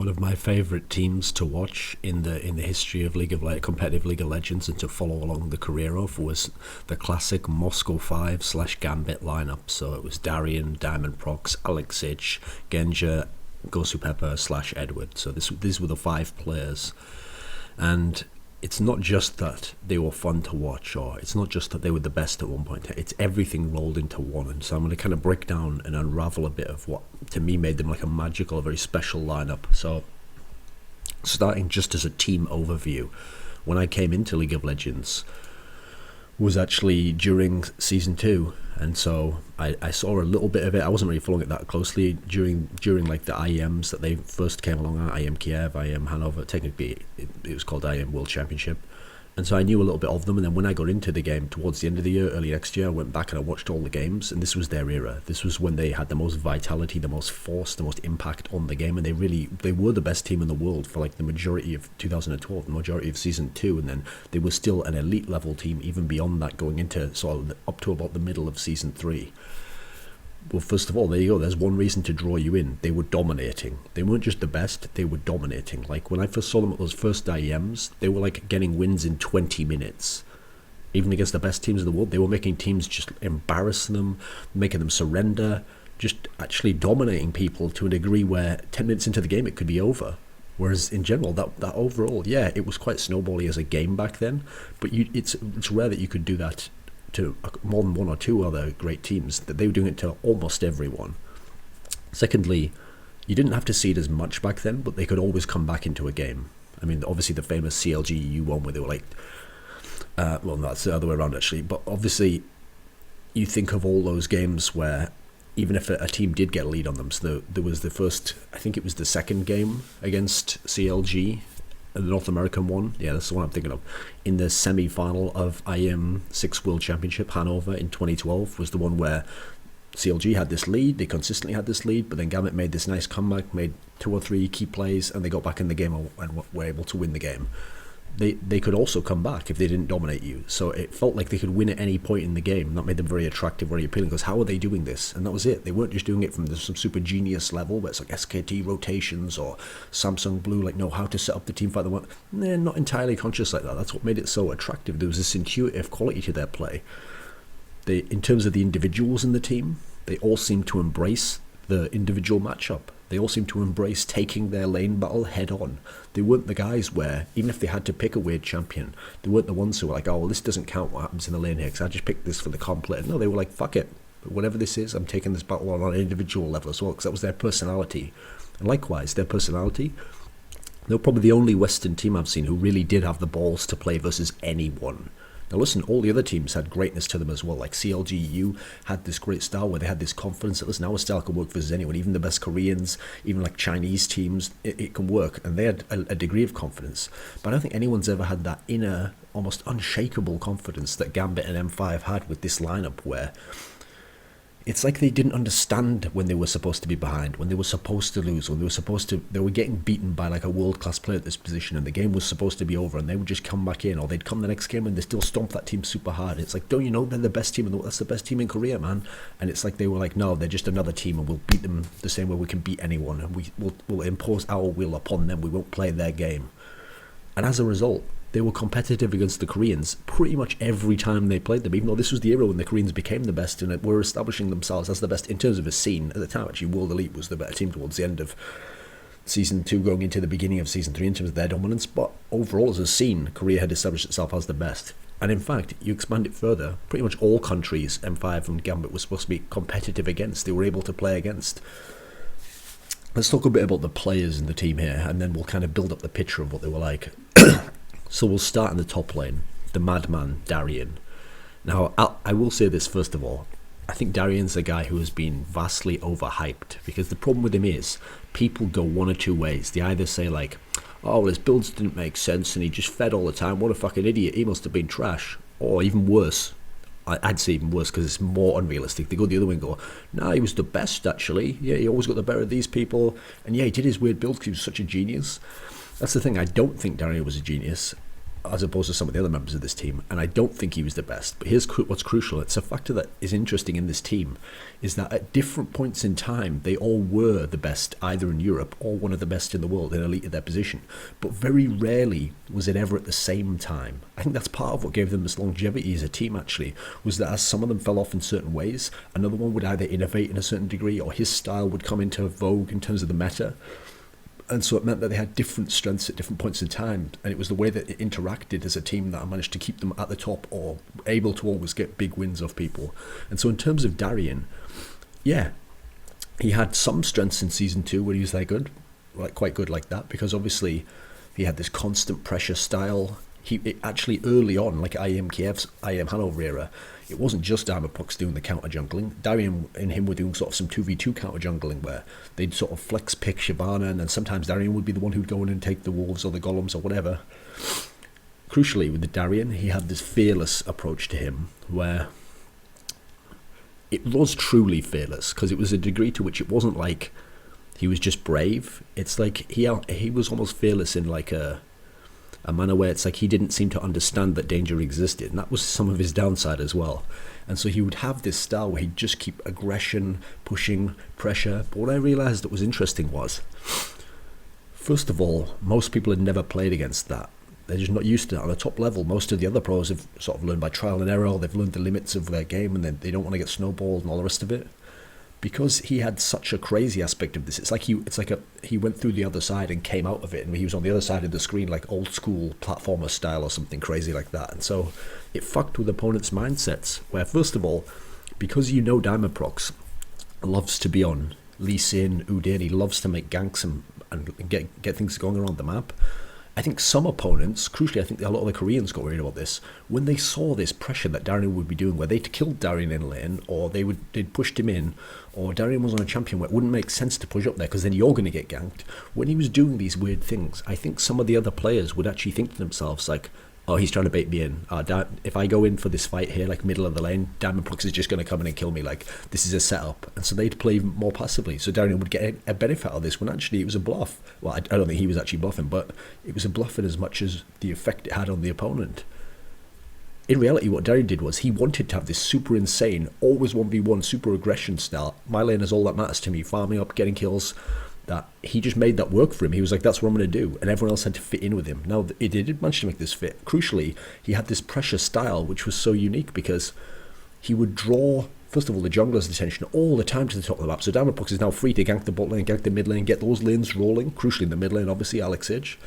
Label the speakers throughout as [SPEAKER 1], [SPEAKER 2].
[SPEAKER 1] One of my favourite teams to watch in the history of competitive League of Legends and to follow along the career of was the classic Moscow 5 slash Gambit lineup. So it was Darian, Diamondprox, Alexich, Genja, Gosu Pepper slash Edward. So these were the five players, and it's not just that they were fun to watch, or it's not just that they were the best at one point. It's everything rolled into one. And so I'm going to kind of break down and unravel a bit of what to me made them like a magical, a very special lineup. So starting just as a team overview, when I came into League of Legends was actually during season 2, and so I saw a little bit of it. I wasn't really following it that closely during like the IEMs that they first came along. IEM Kiev, IEM Hanover, technically it was called IEM World Championship, and so I knew a little bit of them. And then when I got into the game towards the end of the year, early next year, I went back and I watched all the games, and this was their era. This was when they had the most vitality, the most force, the most impact on the game, and they were the best team in the world for like the majority of 2012, the majority of season 2, and then they were still an elite level team even beyond that, going into sort of up to about the middle of season 3. Well, first of all, there you go. There's one reason to draw you in. They were dominating. They weren't just the best, they were dominating. Like, when I first saw them at those first IEMs, they were like getting wins in 20 minutes. Even against the best teams in the world, they were making teams just embarrass them, making them surrender, just actually dominating people to a degree where 10 minutes into the game it could be over. Whereas in general, that overall, yeah, it was quite snowbally as a game back then, but it's rare that you could do that to more than one or two other great teams. That they were doing it to almost everyone. Secondly, you didn't have to see it as much back then, but they could always come back into a game. I mean, obviously the famous CLG U1 where they were like, well, that's the other way around actually, but obviously you think of all those games where even if a team did get a lead on them, so there was the first, I think it was the second game against CLG, the North American one, yeah, that's the one I'm thinking of, in the semi-final of IM 6 World Championship, Hanover in 2012, was the one where CLG had this lead, they consistently had this lead, but then Gambit made this nice comeback, made 2 or 3 key plays, and they got back in the game and were able to win the game. They could also come back if they didn't dominate you, so it felt like they could win at any point in the game. That made them very attractive, very appealing, because how are they doing this? And that was it. They weren't just doing it from some super genius level where it's like SKT rotations or Samsung Blue like know how to set up the team fight. They're not entirely conscious like that. That's what made it so attractive. There was this intuitive quality to their play. In terms of the individuals in the team, they all seemed to embrace the individual matchup. They all seemed to embrace taking their lane battle head on. They weren't the guys where, even if they had to pick a weird champion, they weren't the ones who were like, oh, well, this doesn't count what happens in the lane here because I just picked this for the comp player. No, they were like, fuck it. Whatever this is, I'm taking this battle on an individual level as well, because that was their personality. And likewise, their personality, they were probably the only Western team I've seen who really did have the balls to play versus anyone. Now listen, all the other teams had greatness to them as well. Like CLGU had this great style where they had this confidence that, listen, our style can work versus anyone, even the best Koreans, even like Chinese teams, it can work. And they had a degree of confidence. But I don't think anyone's ever had that inner, almost unshakable confidence that Gambit and M5 had with this lineup, where it's like they didn't understand when they were supposed to be behind, when they were supposed to lose, when they were getting beaten by like a world-class player at this position, and the game was supposed to be over, and they would just come back in, or they'd come the next game and they still stomp that team super hard. It's like, don't you know they're the best team in the world? That's the best team in Korea, man. And it's like they were like, no, they're just another team, and we'll beat them the same way we can beat anyone, and we'll impose our will upon them. We won't play their game. And as a result, they were competitive against the Koreans pretty much every time they played them, even though this was the era when the Koreans became the best and were establishing themselves as the best in terms of a scene. At the time, actually, World Elite was the better team towards the end of Season 2, going into the beginning of Season 3 in terms of their dominance. But overall, as a scene, Korea had established itself as the best. And in fact, you expand it further, pretty much all countries M5 and Gambit were supposed to be competitive against, they were able to play against. Let's talk a bit about the players in the team here, and then we'll kind of build up the picture of what they were like. So we'll start in the top lane, the madman Darian. Now, I will say this first of all. I think Darian's a guy who has been vastly overhyped, because the problem with him is people go one or two ways. They either say like, oh, well, his builds didn't make sense and he just fed all the time. What a fucking idiot. He must have been trash. Or even worse. I'd say even worse because it's more unrealistic. They go the other way and go, nah, he was the best actually. Yeah, he always got the better of these people. And yeah, he did his weird builds because he was such a genius. That's the thing. I don't think Darian was a genius. as opposed to some of the other members of this team, and I don't think he was the best. But here's what's crucial. It's a factor that is interesting in this team, is that at different points in time, they all were the best, either in Europe or one of the best in the world, in elite of their position. But very rarely was it ever at the same time. I think that's part of what gave them this longevity as a team, actually, was that as some of them fell off in certain ways, another one would either innovate in a certain degree, or his style would come into vogue in terms of the meta. And so it meant that they had different strengths at different points in time, and it was the way that it interacted as a team that managed to keep them at the top or able to always get big wins off people. And so in terms of Darian, yeah, he had some strengths in Season 2 where he was quite good like that, because obviously he had this constant pressure style. Actually early on, like IEM Kiev's, IEM Hanover era, it wasn't just Diamondprox doing the counter jungling. Darian and him were doing sort of some 2v2 counter jungling where they'd sort of flex pick Shyvana, and then sometimes Darian would be the one who'd go in and take the wolves or the golems or whatever. Crucially, with the Darian, he had this fearless approach to him where it was truly fearless, because it was a degree to which it wasn't like he was just brave. It's like he was almost fearless in like a manner where it's like he didn't seem to understand that danger existed, and that was some of his downside as well. And so he would have this style where he'd just keep aggression, pushing, pressure. But what I realised that was interesting was, first of all, most people had never played against that. They're just not used to it. On a top level, most of the other pros have sort of learned by trial and error. They've learned the limits of their game, and then they don't want to get snowballed and all the rest of it. Because he had such a crazy aspect of this, he went through the other side and came out of it, and he was on the other side of the screen like old school platformer style or something crazy like that. And so it fucked with opponents' mindsets, where first of all, because Diamondprox loves to be on Lee Sin, Udin, he loves to make ganks and get things going around the map. I think some opponents, crucially, I think a lot of the Koreans got worried about this, when they saw this pressure that Darian would be doing, where they'd killed Darian in lane, or they'd pushed him in, or Darian was on a champion where it wouldn't make sense to push up there because then you're going to get ganked. When he was doing these weird things, I think some of the other players would actually think to themselves, like, oh, he's trying to bait me in. If I go in for this fight here, like middle of the lane, Diamondprox is just going to come in and kill me. Like, this is a setup. And so they'd play more passively. So Darian would get a benefit out of this when actually it was a bluff. Well, I don't think he was actually bluffing, but it was a bluff in as much as the effect it had on the opponent. In reality, what Darian did was he wanted to have this super insane, always 1v1, super aggression style. My lane is all that matters to me, farming up, getting kills. That he just made that work for him. He was like, that's what I'm going to do. And everyone else had to fit in with him. Now, he did manage to make this fit. Crucially, he had this pressure style, which was so unique because he would draw, first of all, the jungler's attention all the time to the top of the map. So Diamondprox is now free to gank the bot lane, gank the mid lane, get those lanes rolling. Crucially, in the mid lane, obviously, Alex Edge.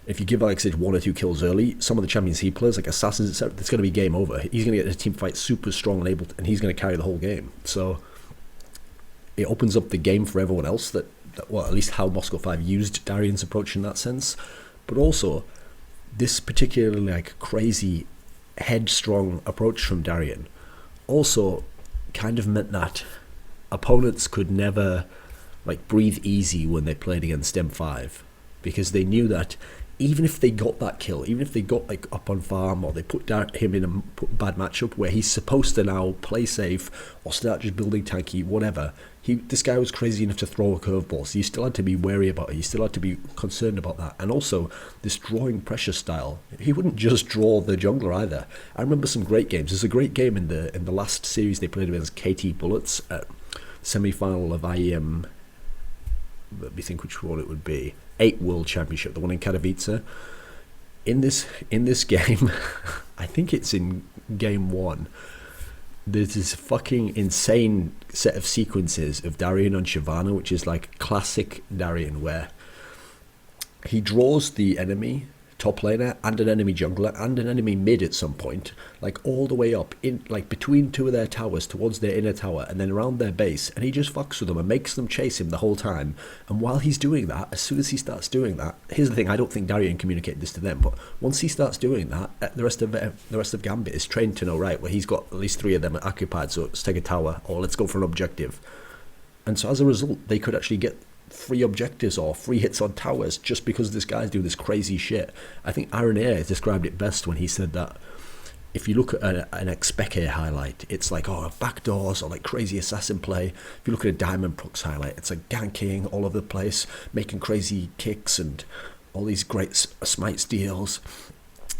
[SPEAKER 1] If you give Alex Edge 1 or 2 kills early, some of the champions he plays, like Assassins, etc., it's going to be game over. He's going to get the team fight super strong and able to, and he's going to carry the whole game. So it opens up the game for everyone else that well, at least how Moscow 5 used Darian's approach in that sense. But also, this particularly like crazy, headstrong approach from Darian also kind of meant that opponents could never like breathe easy when they played against M5, because they knew that even if they got that kill, even if they got like up on farm, or they put him in a bad matchup where he's supposed to now play safe or start just building tanky, whatever, this guy was crazy enough to throw a curveball, so you still had to be wary about it. You still had to be concerned about that. And also, this drawing pressure style, he wouldn't just draw the jungler either. I remember some great games. There's a great game in the last series they played against KT Bullets at semi-final of IEM. Let me think which one it would be. 8 World Championship, the one in Katowice. In this game, I think it's in game 1. There's this fucking insane set of sequences of Darian on Shyvana, which is like classic Darian, where he draws the enemy top laner and an enemy jungler and an enemy mid at some point, like all the way up in like between two of their towers towards their inner tower and then around their base, and he just fucks with them and makes them chase him the whole time. And while he's doing that, as soon as he starts doing that, here's the thing, I don't think Darian communicated this to them, but once he starts doing that, the rest of Gambit is trained to know, right, well, he's got at least 3 of them occupied, so let's take a tower or let's go for an objective. And so as a result, they could actually get free objectives or free hits on towers just because this guy's doing this crazy shit. I think Aaron Ayre described it best when he said that if you look at an Expeke highlight, it's like, oh, backdoors or like crazy assassin play. If you look at a Diamondprox highlight, it's like ganking all over the place, making crazy kicks and all these great smite steals.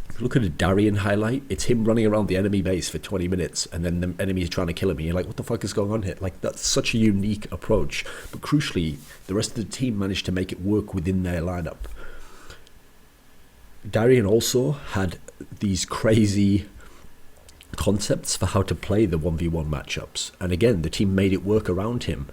[SPEAKER 1] If you look at a Darian highlight, it's him running around the enemy base for 20 minutes and then the enemy is trying to kill him. And you're like, what the fuck is going on here? Like, that's such a unique approach. But crucially, the rest of the team managed to make it work within their lineup. Darian also had these crazy concepts for how to play the 1v1 matchups. And again, the team made it work around him.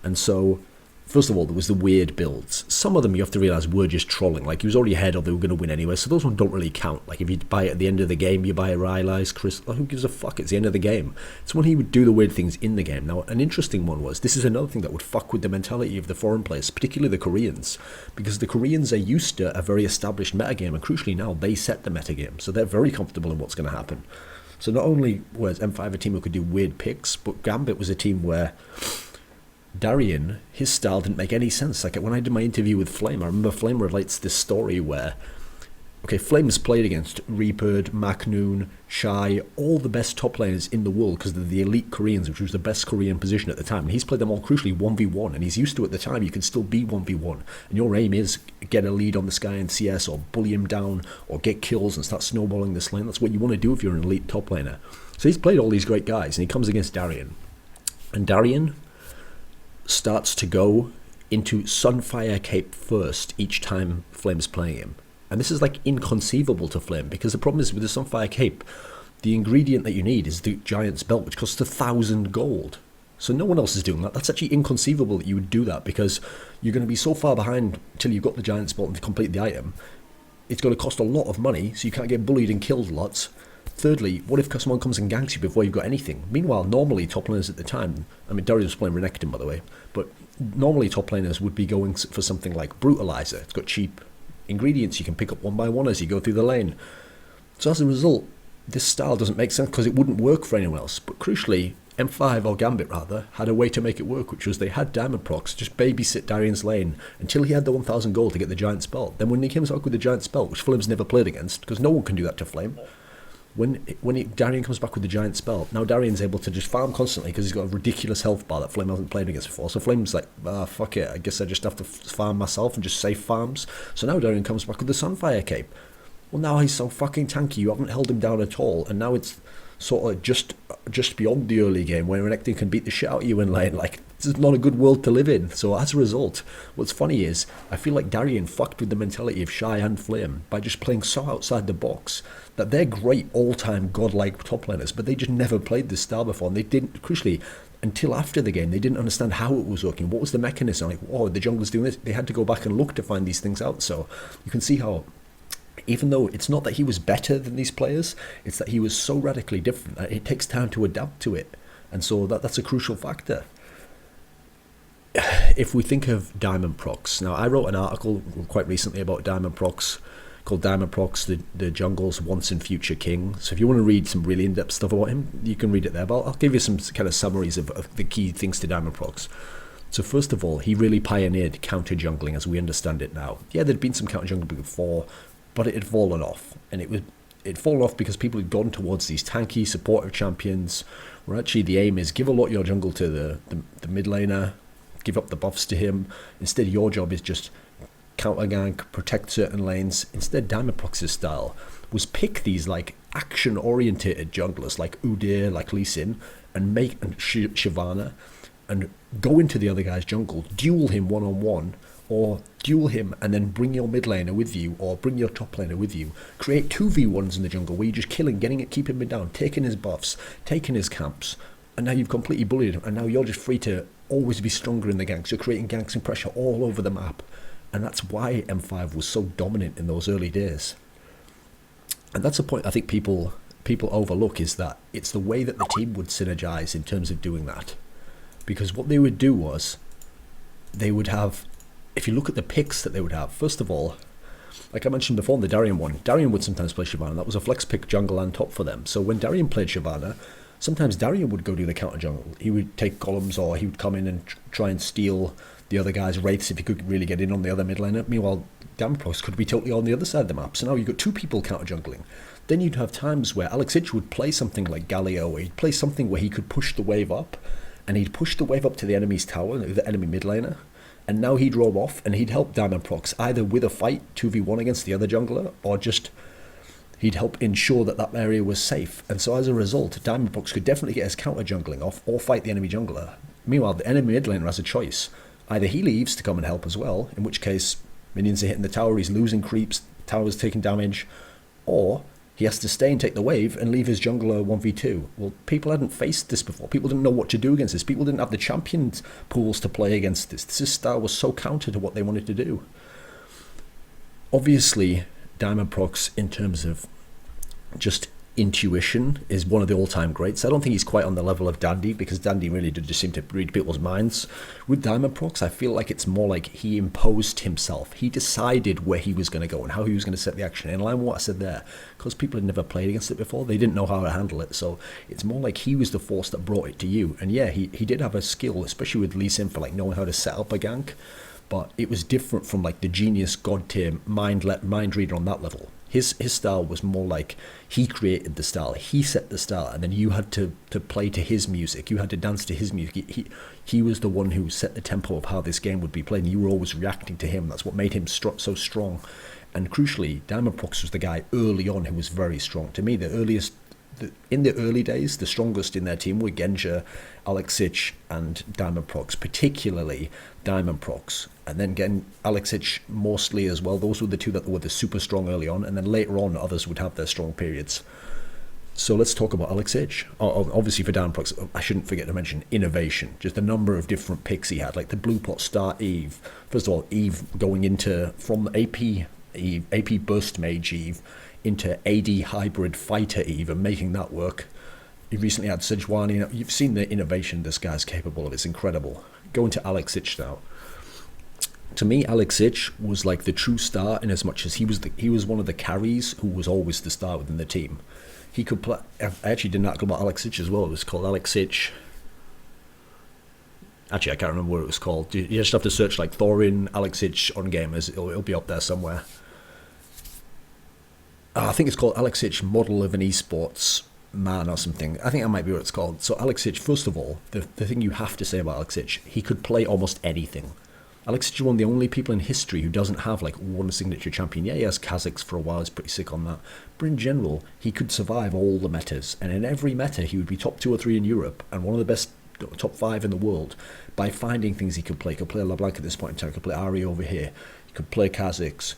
[SPEAKER 1] And so, first of all, there was the weird builds. Some of them you have to realise were just trolling. Like, he was already ahead or they were going to win anyway, so those ones don't really count. Like, if you buy it at the end of the game, you buy a Rylai's, Chris, who gives a fuck? It's the end of the game. It's when he would do the weird things in the game. Now, an interesting one was, this is another thing that would fuck with the mentality of the foreign players, particularly the Koreans, because the Koreans are used to a very established metagame, and crucially now, they set the metagame, so they're very comfortable in what's going to happen. So not only was M5 a team who could do weird picks, but Gambit was a team where Darian, his style didn't make any sense. Like, when I did my interview with Flame, I remember Flame relates this story where, okay, Flame's played against Reapered, Macnoon, Shy, all the best top laners in the world because they're the elite Koreans, which was the best Korean position at the time. And he's played them all crucially 1v1, and he's used to at the time you can still be 1v1. And your aim is get a lead on this guy in CS or bully him down or get kills and start snowballing this lane. That's what you want to do if you're an elite top laner. So he's played all these great guys, and he comes against Darian. And Darian starts to go into Sunfire Cape first each time Flame's playing him. And this is like inconceivable to Flame, because the problem is with the Sunfire Cape, the ingredient that you need is the Giant's Belt, which costs 1,000 gold. So no one else is doing that. That's actually inconceivable that you would do that, because you're going to be so far behind till you've got the Giant's Belt and complete the item. It's going to cost a lot of money, so you can't get bullied and killed lots. Thirdly, what if someone comes and ganks you before you've got anything? Meanwhile, normally top laners at the time, I mean, Darian was playing Renekton, by the way, but normally top laners would be going for something like Brutalizer. It's got cheap ingredients you can pick up one by one as you go through the lane. So as a result, this style doesn't make sense because it wouldn't work for anyone else. But crucially, M5, or Gambit rather, had a way to make it work, which was they had Diamondprox just babysit Darian's lane until he had the 1,000 gold to get the Giant's Belt. Then when he comes back with the Giant's Belt, which Flame's never played against, because no one can do that to Flame, when Darian comes back with the Giant's Belt, now Darian's able to just farm constantly because he's got a ridiculous health bar that Flame hasn't played against before. So Flame's like, fuck it, I guess I just have to farm myself and just safe farms. So now Darian comes back with the Sunfire Cape. Well, now he's so fucking tanky, you haven't held him down at all, and now it's sort of just beyond the early game where Renekton can beat the shit out of you in lane. Like, this is not a good world to live in. So as a result, what's funny is I feel like Darian fucked with the mentality of Shy and Flame by just playing so outside the box that they're great all-time godlike top laners, but they just never played this style before, and they didn't, crucially, until after the game, they didn't understand how it was working. What was the mechanism? Like, oh, the jungler's doing this. They had to go back and look to find these things out. So you can see how, even though it's not that he was better than these players, it's that he was so radically different that it takes time to adapt to it. And so that's a crucial factor. If we think of Diamondprox, now I wrote an article quite recently about Diamondprox called Diamondprox, the jungle's once and future king. So if you want to read some really in-depth stuff about him, you can read it there. But I'll give you some kind of summaries of the key things to Diamondprox. So first of all, he really pioneered counter jungling as we understand it now. Yeah, there'd been some counter jungling before, but it had fallen off, and it'd fallen off because people had gone towards these tanky supportive champions, where actually the aim is give a lot of your jungle to the mid laner, give up the buffs to him. Instead, your job is just counter gank, protect certain lanes. Instead, Diamondprox's style was pick these like action orientated junglers like Udyr, like Lee Sin, and Shyvana, and go into the other guy's jungle, duel him one-on-one, or duel him and then bring your mid laner with you, or bring your top laner with you. Create 2v1s in the jungle where you're just killing, keeping him down, taking his buffs, taking his camps, and now you've completely bullied him, and now you're just free to always be stronger in the ganks. You're creating ganks and pressure all over the map. And that's why M5 was so dominant in those early days. And that's a point I think people overlook, is that it's the way that the team would synergize in terms of doing that. Because what they would do was, they would have, if you look at the picks that they would have, first of all, like I mentioned before in the Darian one, Darian would sometimes play Shyvana. That was a flex pick jungle and top for them. So when Darian played Shyvana, sometimes Darian would go do the counter jungle. He would take columns, or he would come in and try and steal the other guy's wraiths if he could really get in on the other mid laner. Meanwhile, Diamondprox could be totally on the other side of the map. So now you've got two people counter jungling. Then you'd have times where Alex Ich would play something like Galio, or he'd play something where he could push the wave up, and he'd push the wave up to the enemy's tower, the enemy mid laner, and now he'd roam off and he'd help Diamondprox either with a fight 2v1 against the other jungler, or just
[SPEAKER 2] He'd help ensure that that area was safe. And so as a result, Diamondprox could definitely get his counter jungling off or fight the enemy jungler. Meanwhile, the enemy mid laner has a choice. Either he leaves to come and help as well, in which case minions are hitting the tower, he's losing creeps, tower's taking damage, or he has to stay and take the wave and leave his jungler 1v2. Well, people hadn't faced this before. People didn't know what to do against this. People didn't have the champion pools to play against this. This style was so counter to what they wanted to do. Obviously, Diamondprox, in terms of just intuition, is one of the all-time greats. I don't think he's quite on the level of Dandy, because Dandy really did just seem to read people's minds. With Diamondprox, I feel like it's more like he imposed himself. He decided where he was going to go and how he was going to set the action. In line with what I said there, because people had never played against it before, they didn't know how to handle it. So it's more like he was the force that brought it to you. And yeah, he did have a skill, especially with Lee Sin, for like knowing how to set up a gank. But it was different from like the genius god tier mind reader on that level. His style was more like he created the style, he set the style, and then you had to play to his music, you had to dance to his music. He was the one who set the tempo of how this game would be played, and you were always reacting to him. That's what made him so strong. And crucially, Diamondprox was the guy early on who was very strong. To me, in the early days, the strongest in their team were Genja, Alexich, and Diamondprox, particularly Diamondprox. And then again, Alexich mostly as well. Those were the two that were the super strong early on, and then later on, others would have their strong periods. So let's talk about Alexich. Obviously for Daren't, I shouldn't forget to mention innovation. Just the number of different picks he had, like the blue pot start Eve. First of all, Eve going into, from AP burst mage Eve, into AD hybrid fighter Eve, and making that work. He recently had Sejuani. You've seen the innovation this guy's capable of. It's incredible. Going to Alexich now. To me, Alexich was like the true star in as much as he was one of the carries who was always the star within the team. He could play. I actually did an article about Alexich as well. It was called Alexich. Actually, I can't remember what it was called. You just have to search like Thorin Alexich on Gamers. It'll be up there somewhere. I think it's called Alexich Model of an Esports Man or something. I think that might be what it's called. So Alexich, first of all, the thing you have to say about Alexich, he could play almost anything. Alexich is one of the only people in history who doesn't have like one signature champion. Yeah, he has Kha'Zix for a while, he's pretty sick on that. But in general, he could survive all the metas. And in every meta, he would be top 2 or 3 in Europe and one of the best top 5 in the world by finding things he could play. He could play LeBlanc at this point in time, he could play Ari over here, he could play Kha'Zix,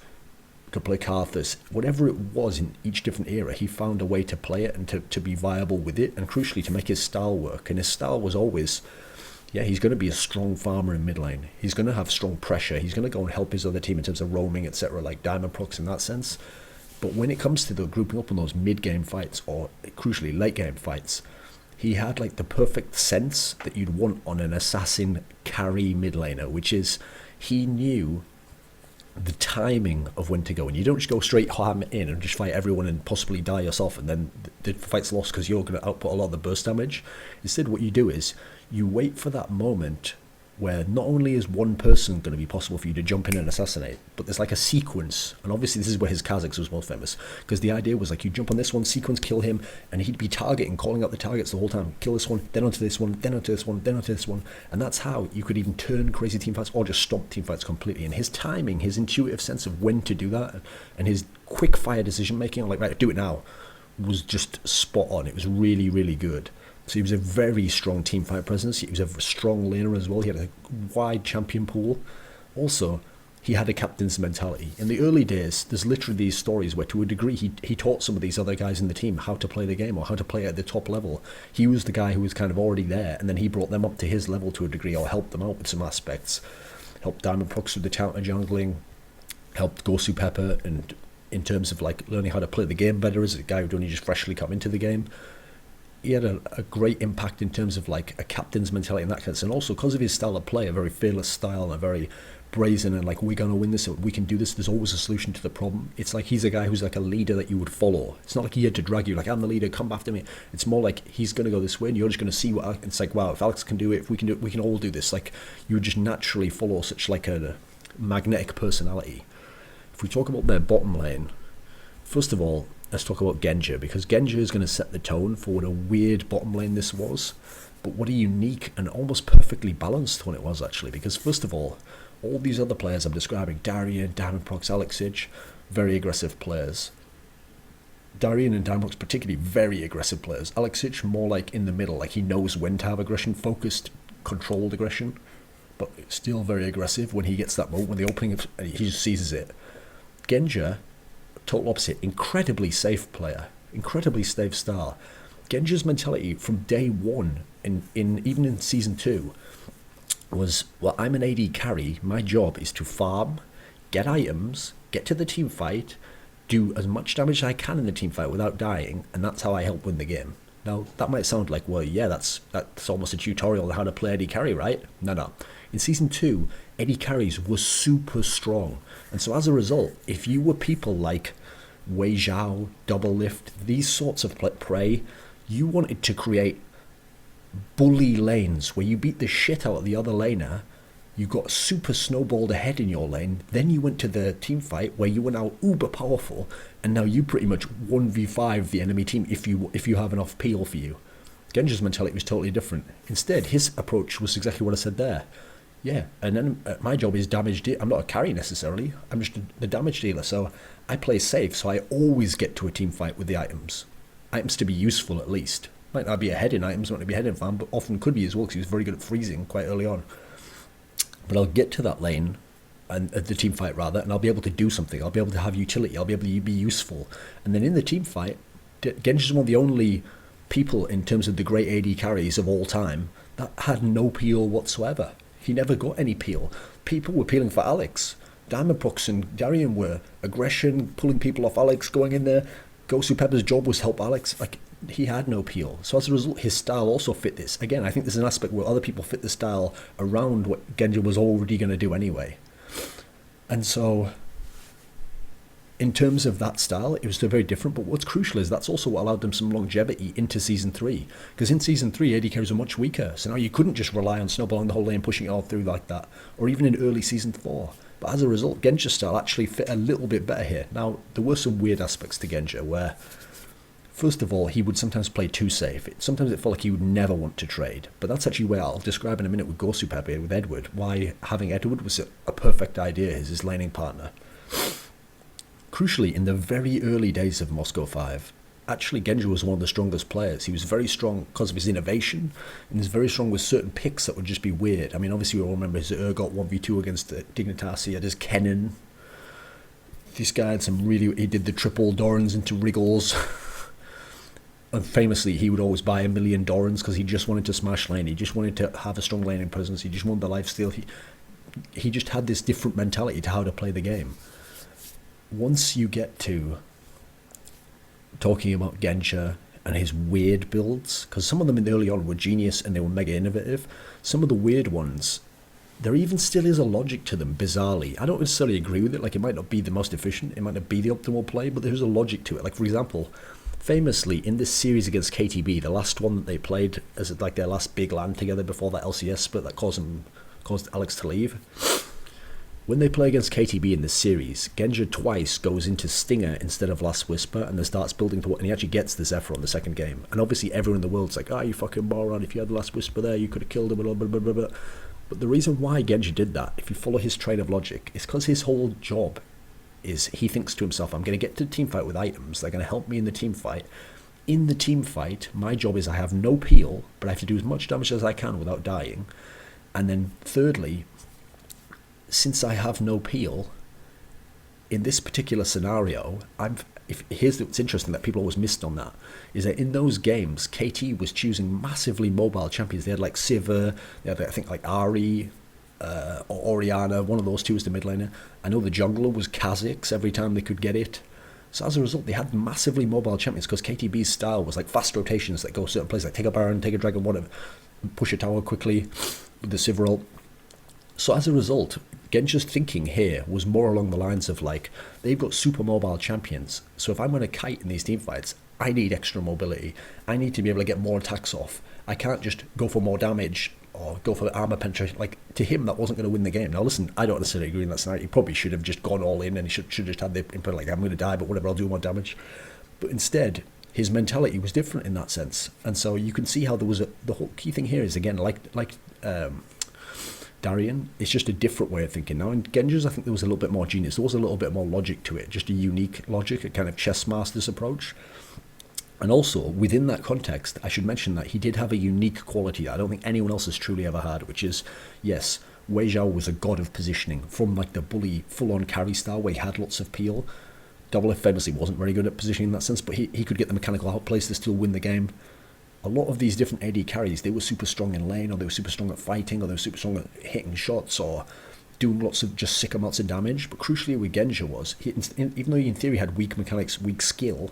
[SPEAKER 2] could play Karthus, whatever it was in each different era, he found a way to play it and to be viable with it, and crucially to make his style work. And his style was always, yeah, he's going to be a strong farmer in mid lane. He's going to have strong pressure. He's going to go and help his other team in terms of roaming, etc., like Diamondprox in that sense. But when it comes to the grouping up on those mid-game fights, or crucially late-game fights, he had like the perfect sense that you'd want on an assassin carry mid laner, which is he knew the timing of when to go, and you don't just go straight ham in and just fight everyone and possibly die yourself and then the fight's lost because you're going to output a lot of the burst damage. Instead, what you do is you wait for that moment where not only is one person going to be possible for you to jump in and assassinate, but there's like a sequence. And obviously this is where his Kha'Zix was most famous, because the idea was like you jump on this one, sequence, kill him, and he'd be targeting, calling out the targets the whole time. Kill this one, then onto this one, then onto this one, then onto this one. And that's how you could even turn crazy teamfights or just stop teamfights completely. And his timing, his intuitive sense of when to do that, and his quick fire decision making, like, right, do it now, was just spot on. It was really, really good. So he was a very strong teamfight presence. He was a strong laner as well. He had a wide champion pool. Also, he had a captain's mentality. In the early days, there's literally these stories where to a degree he taught some of these other guys in the team how to play the game or how to play at the top level. He was the guy who was kind of already there, and then he brought them up to his level to a degree, or helped them out with some aspects. Helped Diamondprox with the counter jungling, helped Gosu Pepper, and in terms of like learning how to play the game better as a guy who'd only just freshly come into the game. He had a great impact in terms of like a captain's mentality in that sense, and also because of his style of play, a very fearless style and a very brazen and like, we're going to win this, we can do this, there's always a solution to the problem. It's like he's a guy who's like a leader that you would follow. It's not like he had to drag you like, I'm the leader, come after me. It's more like he's going to go this way and you're just going to see what it's like, wow, if Alex can do it, if we can do it, we can all do this. Like, you would just naturally follow such like a magnetic personality. If we talk about their bottom lane, first of all, let's talk about Genja, because Genja is going to set the tone for what a weird bottom lane this was, but what a unique and almost perfectly balanced one it was actually, because first of all these other players I'm describing, Darian, Diamondprox, Alexich, very aggressive players. Darian and Diamondprox particularly very aggressive players. Alexic more like in the middle, like he knows when to have aggression, focused, controlled aggression, but still very aggressive when he gets that moment, when the opening, he just seizes it. Genja, total opposite, incredibly safe player, incredibly safe style. Genja's mentality from day one, even in season 2, was, well, I'm an AD carry, my job is to farm, get items, get to the team fight, do as much damage as I can in the team fight without dying, and that's how I help win the game. Now, that might sound like, well, yeah, that's almost a tutorial on how to play AD carry, right? No. In Season 2, AD carries were super strong. And so as a result, if you were people like Wei Zhao, Double Lift, these sorts of prey, you wanted to create bully lanes where you beat the shit out of the other laner, you got super snowballed ahead in your lane, then you went to the team fight where you were now uber powerful, and now you pretty much 1v5 the enemy team if you have enough peel for you. Genja's mentality was totally different. Instead, his approach was exactly what I said there. Yeah, and then my job is damage I'm not a carry necessarily, I'm just the damage dealer, so I play safe, so I always get to a team fight with the items. Items to be useful at least. Might not be ahead in items, might not be ahead in farm, but often could be as well, because he was very good at freezing quite early on. But I'll get to that lane, and the team fight rather, and I'll be able to do something. I'll be able to have utility. I'll be able to be useful. And then in the team fight, Genja's one of the only people in terms of the great AD carries of all time that had no peel whatsoever. He never got any peel. People were peeling for Alex. Diamondprox and Darian were aggression, pulling people off Alex, going in there. Gosu Pepper's job was help Alex. Like, he had no peel. So as a result, his style also fit this. Again, I think there's an aspect where other people fit the style around what Genja was already going to do anyway. And so, in terms of that style, it was still very different. But what's crucial is that's also what allowed them some longevity into Season 3. Because in Season 3, AD carries were much weaker. So now you couldn't just rely on snowballing the whole lane, pushing it all through like that. Or even in early Season 4. But as a result, Genja's style actually fit a little bit better here. Now, there were some weird aspects to Genja where, first of all, he would sometimes play too safe. Sometimes it felt like he would never want to trade. But that's actually where I'll describe in a minute with Gosu Pepe, with Edward, why having Edward was a perfect idea as his laning partner. Crucially, in the very early days of Moscow 5, actually Genja was one of the strongest players. He was very strong because of his innovation, and he's very strong with certain picks that would just be weird. I mean, obviously we all remember his Urgot 1v2 against Dignitas. He had his Kennen. This guy had he did the triple Dorans into Wriggles. And famously, he would always buy 1 million Dorans because he just wanted to smash lane. He just wanted to have a strong laning presence. He just wanted the lifesteal. He just had this different mentality to how to play the game. Once you get to talking about Genja and his weird builds, because some of them in the early on were genius and they were mega innovative, some of the weird ones, there even still is a logic to them, bizarrely. I don't necessarily agree with it. Like, it might not be the most efficient, it might not be the optimal play, but there's a logic to it. Like, for example, famously, in this series against KTB, the last one that they played as like their last big LAN together before that LCS split that caused Alex to leave, when they play against KTB in this series, Genja twice goes into Stinger instead of Last Whisper and then starts building to what, and he actually gets the Zephyr on the second game. And obviously everyone in the world's like, you fucking moron, if you had Last Whisper there, you could have killed him, blah, blah, blah, blah, blah. But the reason why Genja did that, if you follow his train of logic, is because his whole job is he thinks to himself, I'm going to get to the team fight with items, they're going to help me in the team fight. In the team fight, my job is I have no peel, but I have to do as much damage as I can without dying. And then thirdly, since I have no peel, in this particular scenario, here's what's interesting that people always missed on that, is that in those games, KT was choosing massively mobile champions. They had like Sivir, they had I think like Ari, or Oriana, one of those two was the mid laner. I know the jungler was Kha'Zix every time they could get it. So as a result, they had massively mobile champions because KTB's style was like fast rotations that go certain places, like take a Baron, take a Dragon, whatever, push a tower quickly with the Sivir ult. So as a result, Genja's thinking here was more along the lines of like, they've got super mobile champions, so if I'm going to kite in these team fights, I need extra mobility. I need to be able to get more attacks off. I can't just go for more damage or go for armor penetration. Like, to him, that wasn't going to win the game. Now listen, I don't necessarily agree in that scenario. He probably should have just gone all in and he should just had the input like, I'm going to die, but whatever, I'll do more damage. But instead, his mentality was different in that sense. And so you can see how there was the whole key thing here is, again, like Darian. It's just a different way of thinking now. In Genja's, I think there was a little bit more genius. There was a little bit more logic to it, just a unique logic, a kind of chess master's approach. And also, within that context, I should mention that he did have a unique quality that I don't think anyone else has truly ever had, which is, yes, Wei Zhao was a god of positioning. From like the bully full-on carry style where he had lots of peel, Double F famously wasn't very good at positioning in that sense, but he could get the mechanical outplays to still win the game. A lot of these different AD carries, they were super strong in lane, or they were super strong at fighting, or they were super strong at hitting shots, or doing lots of just sick amounts of damage. But crucially with Genja was, even though he in theory had weak mechanics, weak skill,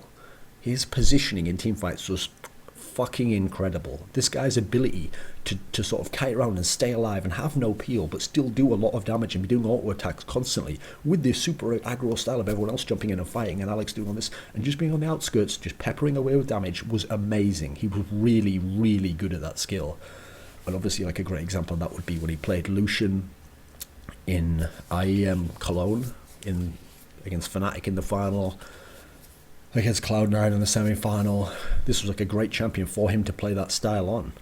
[SPEAKER 2] his positioning in teamfights was fucking incredible. This guy's ability to sort of kite around and stay alive and have no peel but still do a lot of damage and be doing auto attacks constantly with this super aggro style of everyone else jumping in and fighting and Alex doing all this and just being on the outskirts, just peppering away with damage was amazing. He was really, really good at that skill. And obviously like a great example of that would be when he played Lucian in IEM Cologne against Fnatic in the final, against Cloud9 in the semi-final. This was like a great champion for him to play that style on.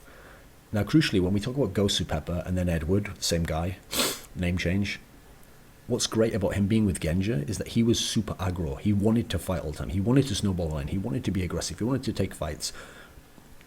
[SPEAKER 2] Now, crucially, when we talk about Gosu Pepper and then Edward, same guy, name change, what's great about him being with Genja is that he was super aggro. He wanted to fight all the time. He wanted to snowball line. He wanted to be aggressive. He wanted to take fights.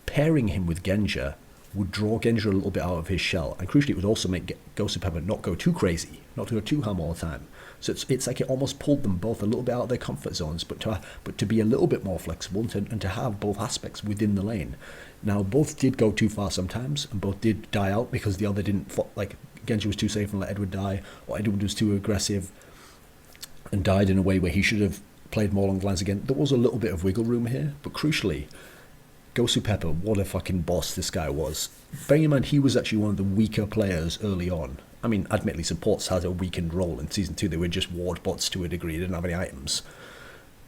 [SPEAKER 2] Pairing him with Genja would draw Genja a little bit out of his shell. And crucially, it would also make Gosu Pepper not go too crazy, not to go too ham all the time. So it's like it almost pulled them both a little bit out of their comfort zones, but to be a little bit more flexible and to have both aspects within the lane. Now, both did go too far sometimes, and both did die out because the other didn't, like, Genji was too safe and let Edward die, or Edward was too aggressive and died in a way where he should have played more along the lines again. There was a little bit of wiggle room here, but crucially, Gosu Pepper, what a fucking boss this guy was. Bearing in mind, he was actually one of the weaker players early on. I mean, admittedly, supports had a weakened role in Season 2. They were just ward bots to a degree, they didn't have any items.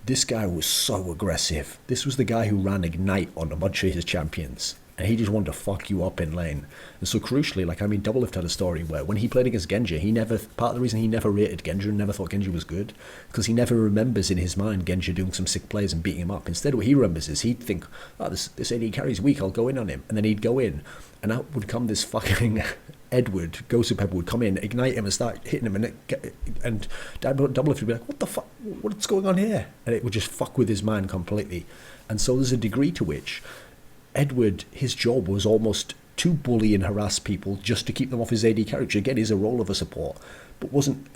[SPEAKER 2] This guy was so aggressive. This was the guy who ran Ignite on a bunch of his champions. And he just wanted to fuck you up in lane. And so crucially, like, I mean, Doublelift had a story where when he played against Genja, part of the reason he never rated Genja and never thought Genja was good, because he never remembers in his mind Genja doing some sick plays and beating him up. Instead, what he remembers is he'd think, oh, this AD carry's weak, I'll go in on him. And then he'd go in, and out would come this fucking Edward, Gosu Pepper would come in, ignite him and start hitting him, and Doublelift would be like, what the fuck, what's going on here? And it would just fuck with his mind completely. And so there's a degree to which Edward, his job was almost to bully and harass people just to keep them off his AD carry, which again is a role of a support, but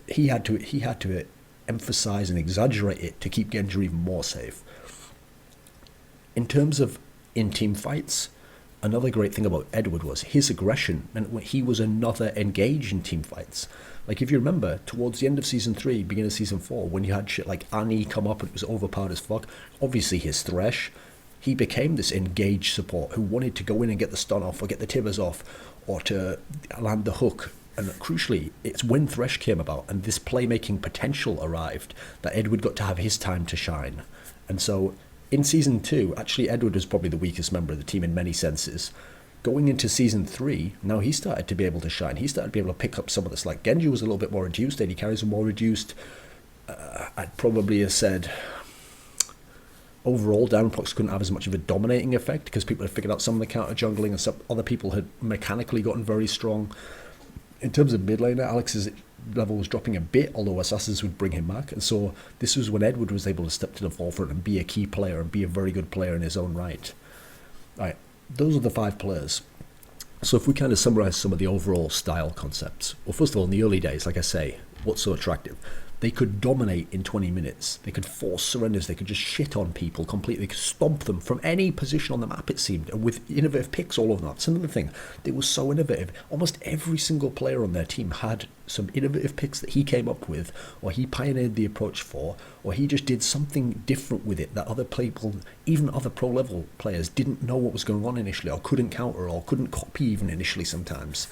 [SPEAKER 2] he had to emphasize and exaggerate it to keep Genja even more safe. In terms of in-team fights, another great thing about Edward was his aggression, and he was another engaged in team fights. Like, if you remember, towards the end of Season 3, beginning of Season 4, when you had shit like Annie come up and it was overpowered as fuck, obviously his Thresh, he became this engaged support who wanted to go in and get the stun off or get the tibers off or to land the hook. And crucially, it's when Thresh came about and this playmaking potential arrived that Edward got to have his time to shine. And so in Season 2, actually Edward was probably the weakest member of the team in many senses. Going into Season 3, now he started to be able to shine. He started to be able to pick up some of this. Like, Genji was a little bit more reduced, AD carries were more reduced. I'd probably have said overall, Diamondprox couldn't have as much of a dominating effect because people had figured out some of the counter jungling and some other people had mechanically gotten very strong. In terms of mid laner, Alex's level was dropping a bit, although Assassins would bring him back. And so this was when Edward was able to step to the forefront and be a key player and be a very good player in his own right. Right, those are the 5 players. So if we kind of summarize some of the overall style concepts. Well, first of all, in the early days, like I say, what's so attractive? They could dominate in 20 minutes. They could force surrenders. They could just shit on people completely. They could stomp them from any position on the map, it seemed, and with innovative picks all over that. That's another thing. They were so innovative. Almost every single player on their team had some innovative picks that he came up with, or he pioneered the approach for, or he just did something different with it that other people, even other pro-level players, didn't know what was going on initially, or couldn't counter, or couldn't copy even initially sometimes.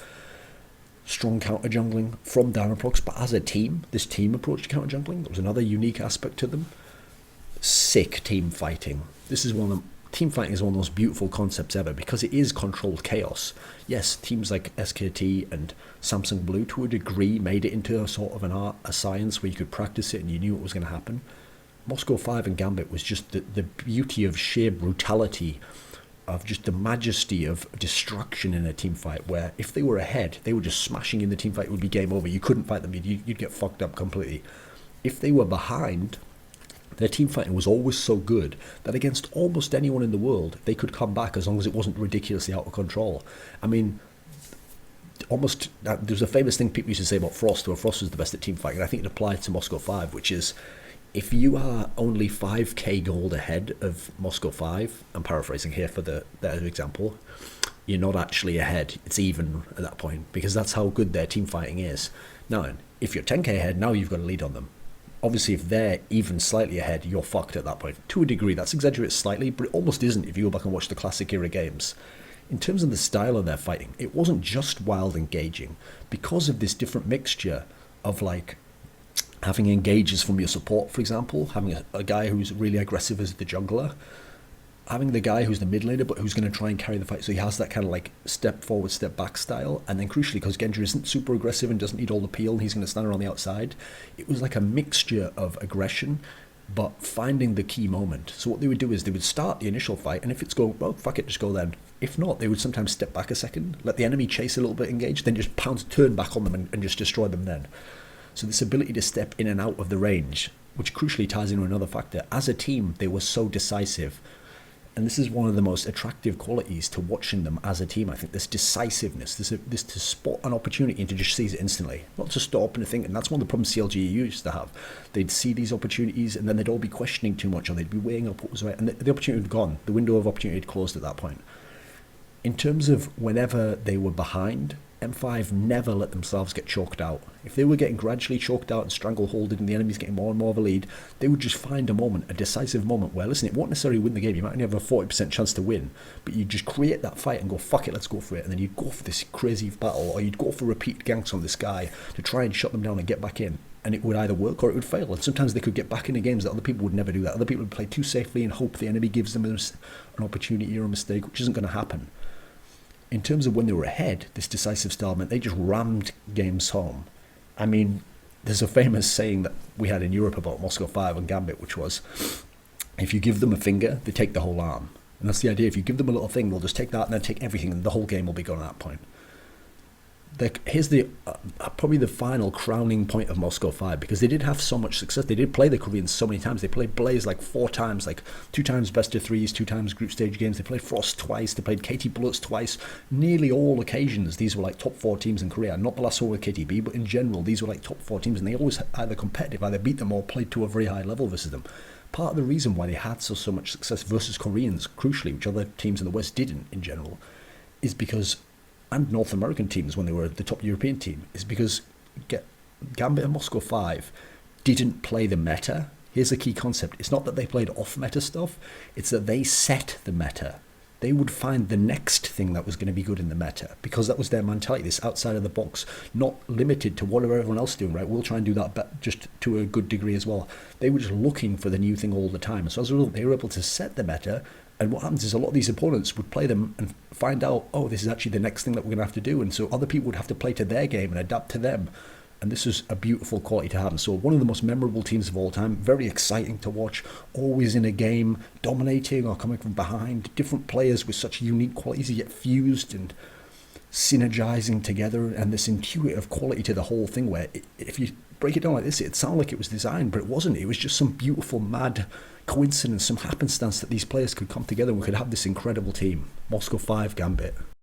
[SPEAKER 2] Strong counter jungling from Diamondprox, but as a team, this team approach to counter jungling, there was another unique aspect to them. Sick team fighting. Team fighting is one of the most beautiful concepts ever because it is controlled chaos. Yes, teams like SKT and Samsung Blue to a degree made it into a sort of an art, a science where you could practice it and you knew what was going to happen. Moscow 5 and Gambit was just the beauty of sheer brutality of just the majesty of destruction in a team fight, where if they were ahead, they were just smashing in the team fight, it would be game over. You couldn't fight them, you'd get fucked up completely. If they were behind, their team fighting was always so good that against almost anyone in the world, they could come back as long as it wasn't ridiculously out of control. I mean, almost, there's a famous thing people used to say about Frost, where Frost was the best at team fighting, and I think it applied to Moscow 5, which is, if you are only 5k gold ahead of Moscow 5, I'm paraphrasing here for the example, you're not actually ahead. It's even at that point, because that's how good their team fighting is. Now, if you're 10k ahead, now you've got a lead on them. Obviously, if they're even slightly ahead, you're fucked at that point. To a degree, that's exaggerated slightly, but it almost isn't if you go back and watch the classic era games. In terms of the style of their fighting, it wasn't just wild engaging. Because of this different mixture of, like, having engages from your support, for example, having a guy who's really aggressive as the jungler, having the guy who's the mid laner but who's going to try and carry the fight, so he has that kind of like step forward, step back style, and then crucially, because Genja isn't super aggressive and doesn't need all the peel, and he's going to stand around the outside, it was like a mixture of aggression but finding the key moment. So what they would do is they would start the initial fight, and if it's going, well, fuck it, just go then. If not, they would sometimes step back a second, let the enemy chase a little bit, engage, then just pounce, turn back on them and just destroy them then. So this ability to step in and out of the range, which crucially ties into another factor. As a team, they were so decisive. And this is one of the most attractive qualities to watching them as a team, I think, this decisiveness, this to spot an opportunity and to just seize it instantly. Not to stop and to think, and that's one of the problems CLG used to have. They'd see these opportunities and then they'd all be questioning too much, or they'd be weighing up what was right, and the opportunity had gone. The window of opportunity had closed at that point. In terms of whenever they were behind, M5 never let themselves get chalked out. If they were getting gradually chalked out and strangleholded and the enemy's getting more and more of a lead, they would just find a moment, a decisive moment where, listen, it won't necessarily win the game. You might only have a 40% chance to win, but you just create that fight and go, fuck it, let's go for it. And then you'd go for this crazy battle, or you'd go for repeat ganks on this guy to try and shut them down and get back in. And it would either work or it would fail. And sometimes they could get back into games that other people would never do that. Other people would play too safely and hope the enemy gives them an opportunity or a mistake, which isn't going to happen. In terms of when they were ahead, this decisive style meant they just rammed games home. I mean, there's a famous saying that we had in Europe about Moscow 5 and Gambit, which was, if you give them a finger, they take the whole arm. And that's the idea. If you give them a little thing, they'll just take that and then take everything, and the whole game will be gone at that point. Here's the probably the final crowning point of Moscow 5, because they did have so much success. They did play the Koreans so many times. They played Blaze like 4 times, like 2 times best of 3s, 2 times group stage games. They played Frost twice. They played KT Bullets twice. Nearly all occasions, these were like top 4 teams in Korea. Not the last one with KTB, but in general, these were like top 4 teams, and they always either competitive, either beat them or played to a very high level versus them. Part of the reason why they had so much success versus Koreans, crucially, which other teams in the West didn't in general, is because, and North American teams when they were the top European team, is because Gambit and Moscow 5 didn't play the meta. Here's a key concept. It's not that they played off-meta stuff, it's that they set the meta. They would find the next thing that was going to be good in the meta, because that was their mentality, this outside of the box, not limited to whatever everyone else is doing, right? We'll try and do that just to a good degree as well. They were just looking for the new thing all the time. So as a result, they were able to set the meta. And what happens is a lot of these opponents would play them and find out, oh, this is actually the next thing that we're going to have to do. And so other people would have to play to their game and adapt to them. And this is a beautiful quality to have. And so one of the most memorable teams of all time, very exciting to watch, always in a game, dominating or coming from behind, different players with such unique qualities yet fused and synergizing together, and this intuitive quality to the whole thing where if you break it down like this, it sounded like it was designed, but it wasn't. It was just some beautiful, mad coincidence, some happenstance that these players could come together and we could have this incredible team. Moscow 5 Gambit.